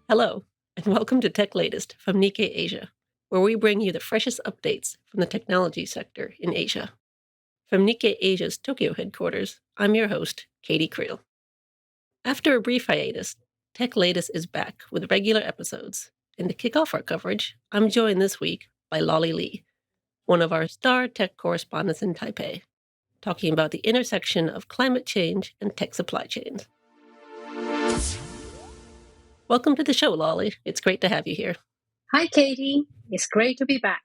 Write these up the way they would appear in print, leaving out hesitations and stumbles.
Hello, and welcome to Tech Latest from Nikkei Asia, where we bring you the freshest updates from the technology sector in Asia. From Nikkei Asia's Tokyo headquarters, I'm your host, Katey Creel. After a brief hiatus, Tech Latest is back with regular episodes, and to kick off our coverage, I'm joined this week by Lauly, one of our star tech correspondents in Taipei, talking about the intersection of climate change and tech supply chains. Welcome to the show, Lauly. It's great to have you here. Hi, Katey. It's great to be back.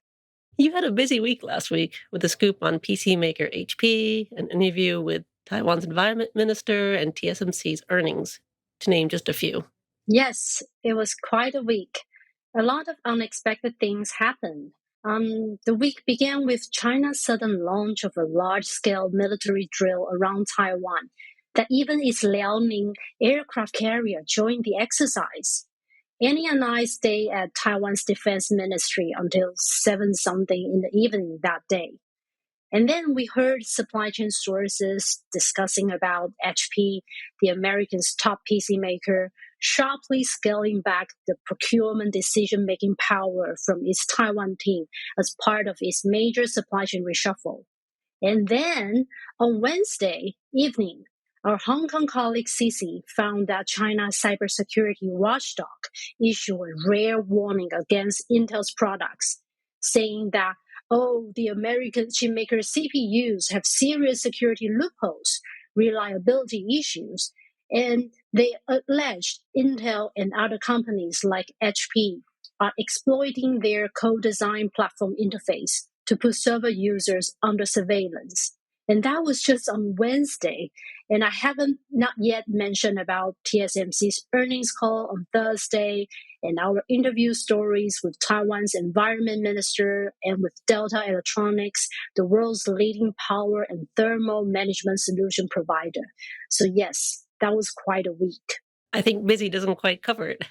You had a busy week last week with a scoop on PC maker HP, an interview with Taiwan's environment minister, and TSMC's earnings, to name just a few. Yes, it was quite a week. A lot of unexpected things happened. The week began with China's sudden launch of a large-scale military drill around Taiwan that even its Liaoning aircraft carrier joined the exercise. Annie and I stayed at Taiwan's defense ministry until 7-something in the evening that day. And then we heard supply chain sources discussing about HP, the American's top PC maker, sharply scaling back the procurement decision-making power from its Taiwan team as part of its major supply chain reshuffle. And then on Wednesday evening, our Hong Kong colleague Cici found that China's cybersecurity watchdog issued a rare warning against Intel's products, saying that the American chipmaker CPUs have serious security loopholes, reliability issues, and they alleged Intel and other companies like HP are exploiting their co-design platform interface to put server users under surveillance. And that was just on Wednesday. And I haven't not yet mentioned about TSMC's earnings call on Thursday and our interview stories with Taiwan's environment minister and with Delta Electronics, the world's leading power and thermal management solution provider. So yes, that was quite a week. I think busy doesn't quite cover it.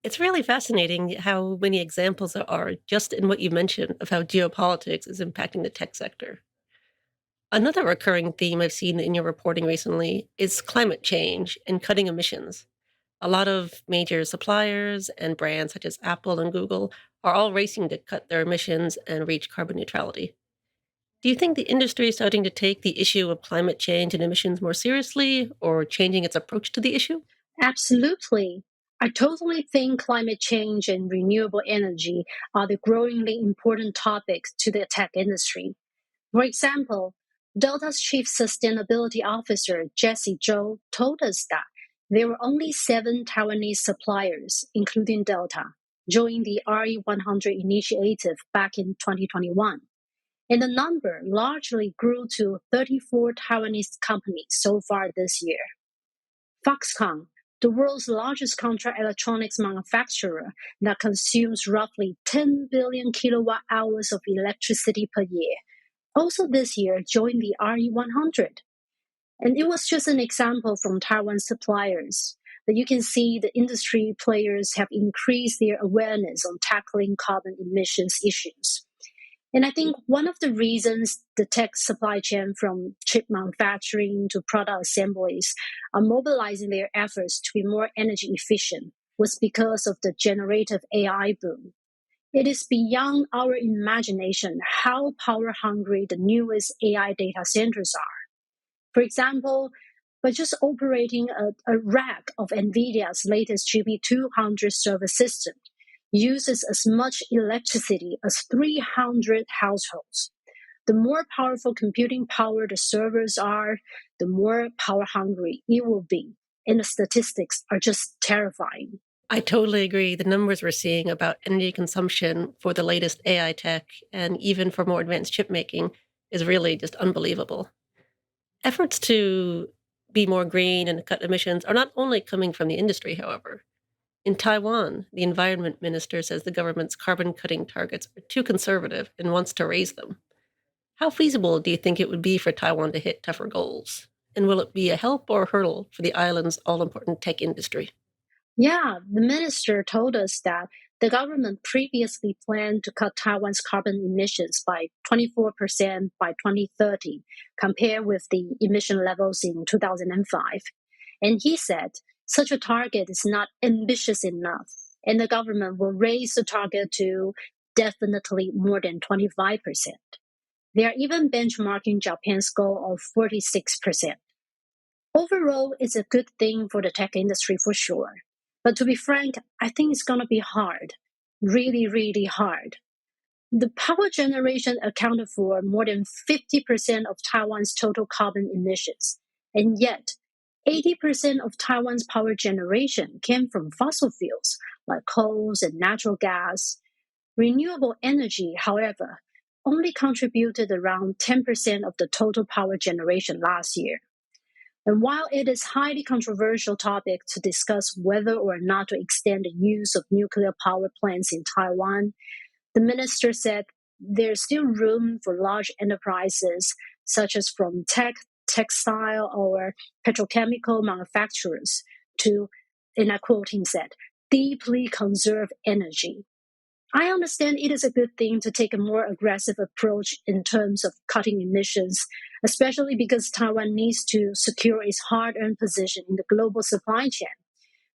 It's really fascinating how many examples there are just in what you mentioned of how geopolitics is impacting the tech sector. Another recurring theme I've seen in your reporting recently is climate change and cutting emissions. A lot of major suppliers and brands such as Apple and Google are all racing to cut their emissions and reach carbon neutrality. Do you think the industry is starting to take the issue of climate change and emissions more seriously or changing its approach to the issue? Absolutely. I totally think climate change and renewable energy are the growingly important topics to the tech industry. For example, Delta's Chief Sustainability Officer, Jessie Zhou, told us that there were only 7 Taiwanese suppliers, including Delta, joining the RE100 initiative back in 2021. And the number largely grew to 34 Taiwanese companies so far this year. Foxconn, the world's largest contract electronics manufacturer that consumes roughly 10 billion kilowatt hours of electricity per year, also this year joined the RE100. And it was just an example from Taiwan suppliers. But you can see the industry players have increased their awareness on tackling carbon emissions issues. And I think one of the reasons the tech supply chain from chip manufacturing to product assemblies are mobilizing their efforts to be more energy efficient was because of the generative AI boom. It is beyond our imagination how power hungry the newest AI data centers are. For example, by just operating a rack of NVIDIA's latest GB200 server system uses as much electricity as 300 households. The more powerful computing power the servers are, the more power hungry it will be. And the statistics are just terrifying. I totally agree. The numbers we're seeing about energy consumption for the latest AI tech and even for more advanced chip making is really just unbelievable. Efforts to be more green and cut emissions are not only coming from the industry, however. In Taiwan, the environment minister says the government's carbon cutting targets are too conservative and wants to raise them. How feasible do you think it would be for Taiwan to hit tougher goals? And will it be a help or a hurdle for the island's all-important tech industry? Yeah, the minister told us that the government previously planned to cut Taiwan's carbon emissions by 24% by 2030, compared with the emission levels in 2005. And he said such a target is not ambitious enough. and the government will raise the target to definitely more than 25%. They are even benchmarking Japan's goal of 46%. Overall, it's a good thing for the tech industry for sure. But to be frank, I think it's going to be hard. Really, really hard. The power generation accounted for more than 50% of Taiwan's total carbon emissions. And yet, 80% of Taiwan's power generation came from fossil fuels like coals and natural gas. Renewable energy, however, only contributed around 10% of the total power generation last year. And while it is a highly controversial topic to discuss whether or not to extend the use of nuclear power plants in Taiwan, the minister said there's still room for large enterprises, such as from tech, textile, or petrochemical manufacturers, to, and I quote him said, deeply conserve energy. I understand it is a good thing to take a more aggressive approach in terms of cutting emissions, especially because Taiwan needs to secure its hard earned position in the global supply chain.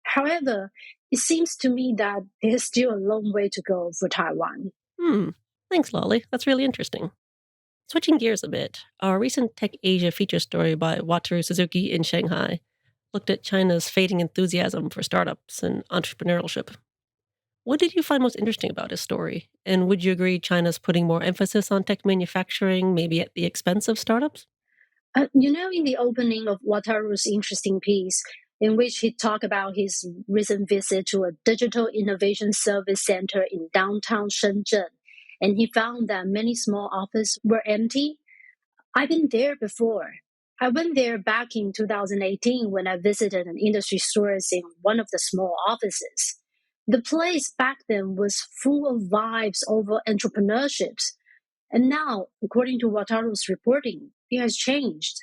However, it seems to me that there's still a long way to go for Taiwan. Thanks, Lauly. That's really interesting. Switching gears a bit, our recent Tech Asia feature story by Wataru Suzuki in Shanghai looked at China's fading enthusiasm for startups and entrepreneurship. What did you find most interesting about his story? And would you agree China's putting more emphasis on tech manufacturing, maybe at the expense of startups? In the opening of Wataru's interesting piece, in which he talked about his recent visit to a digital innovation service center in downtown Shenzhen, and he found that many small offices were empty. I've been there before. I went there back in 2018 when I visited an industry stores in one of the small offices. The place back then was full of vibes over entrepreneurship. And now, according to Wataru's reporting, it has changed.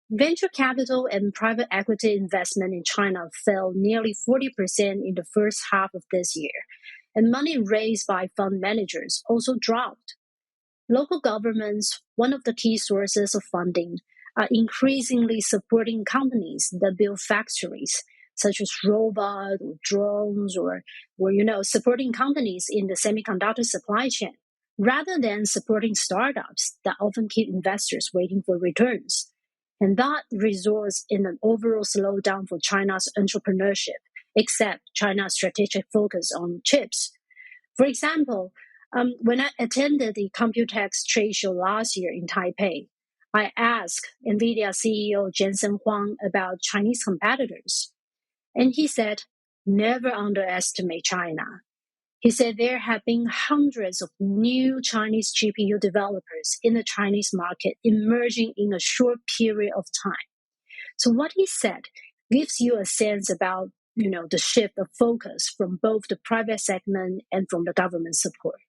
Venture capital and private equity investment in China fell nearly 40% in the first half of this year, and money raised by fund managers also dropped. Local governments, one of the key sources of funding, are increasingly supporting companies that build factories, such as robots or drones, or supporting companies in the semiconductor supply chain, rather than supporting startups that often keep investors waiting for returns. And that results in an overall slowdown for China's entrepreneurship, except China's strategic focus on chips. For example, when I attended the Computex trade show last year in Taipei, I asked NVIDIA CEO Jensen Huang about Chinese competitors. And he said, never underestimate China. He said there have been hundreds of new Chinese GPU developers in the Chinese market emerging in a short period of time. So what he said gives you a sense about the shift of focus from both the private segment and from the government support.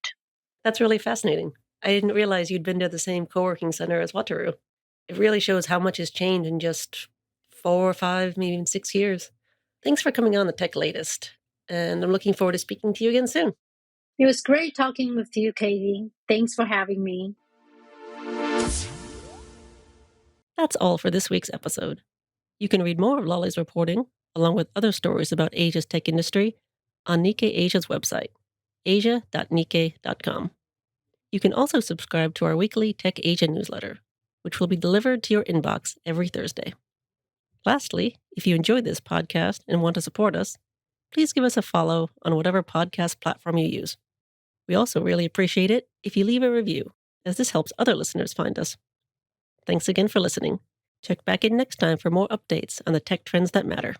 That's really fascinating. I didn't realize you'd been to the same co-working center as Wataru. It really shows how much has changed in just 4 or 5, maybe even 6 years. Thanks for coming on the Tech Latest, and I'm looking forward to speaking to you again soon. It was great talking with you, Katey. Thanks for having me. That's all for this week's episode. You can read more of Lauly's reporting, along with other stories about Asia's tech industry, on Nikkei Asia's website, asia.nikkei.com. You can also subscribe to our weekly Tech Asia newsletter, which will be delivered to your inbox every Thursday. Lastly, if you enjoyed this podcast and want to support us, please give us a follow on whatever podcast platform you use. We also really appreciate it if you leave a review, as this helps other listeners find us. Thanks again for listening. Check back in next time for more updates on the tech trends that matter.